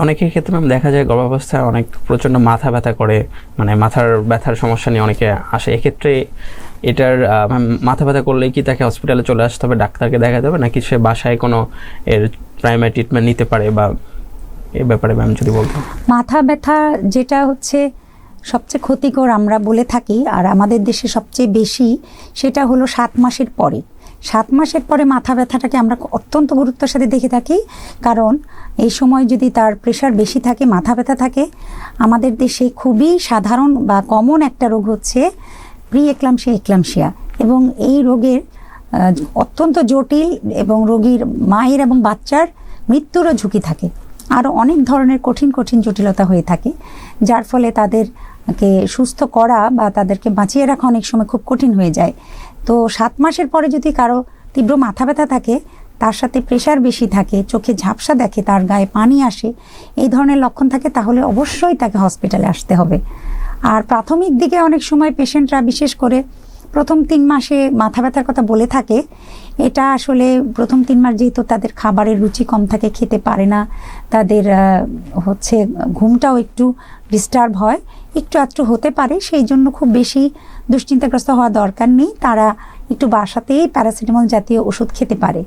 অনেকের ক্ষেত্রে ম্যাম দেখা যায় গর্ভাবস্থায় অনেক প্রচণ্ড মাথা ব্যথা করে, মানে মাথার ব্যথার সমস্যা নিয়ে অনেকে আসে। এক্ষেত্রে এটার মাথা ব্যথা করলেই কি তাকে হসপিটালে চলে আসতে হবে, ডাক্তারকে দেখাতে হবে, নাকি সে বাসায় কোনো এর প্রাইমারি ট্রিটমেন্ট নিতে পারে, বা এ ব্যাপারে ম্যাম যদি বলতেন। মাথা ব্যথা যেটা হচ্ছে সবচেয়ে ক্ষতিকর আমরা বলে থাকি, আর আমাদের দেশে সবচেয়ে বেশি, সেটা হলো 7 মাসের পরে। 7 মাসের পরে মাথা ব্যথাটাকে আমরা অত্যন্ত গুরুত্বের সাথে দেখে থাকি, কারণ এই সময় যদি তার প্রেশার বেশি থাকে, মাথা ব্যথা থাকে, আমাদের দেশে খুবই সাধারণ বা কমন একটা রোগ হচ্ছে প্রি-এক্লাম্পসিয়া, এবং এই রোগের অত্যন্ত জটিল এবং রোগীর মায়ের এবং বাচ্চার মৃত্যুরও ঝুঁকি থাকে। আরও অনেক ধরনের কঠিন কঠিন জটিলতা হয়ে থাকে, যার ফলে তাদেরকে সুস্থ করা বা তাদেরকে বাঁচিয়ে রাখা অনেক সময় খুব কঠিন হয়ে যায়। তো 7 মাসের পরে যদি কারো তীব্র মাথা ব্যথা থাকে, তার সাথে প্রেশার বেশি থাকে, চোখে ঝাপসা দেখে, তার গায়ে পানি আসে, এই ধরনের লক্ষণ থাকে, তাহলে অবশ্যই তাকে হসপিটালে আসতে হবে। আর প্রাথমিক দিকে অনেক সময় পেশেন্টরা, বিশেষ করে প্রথম 3 মাসে মাথা ব্যথার কথা বলে থাকে, এটা আসলে প্রথম 3 মাস যেহেতু তাদের খাবারের রুচি কম থাকে, খেতে পারে না, তাদের হচ্ছে ঘুমটাও একটু ডিস্টার্ব হয়, একটু আধটু হতে পারে, সেই জন্য খুব বেশি দুশ্চিন্তাগ্রস্ত হওয়া দরকার নেই। তারা একটু বাসাতেই প্যারাসিটামল জাতীয় ওষুধ খেতে পারে।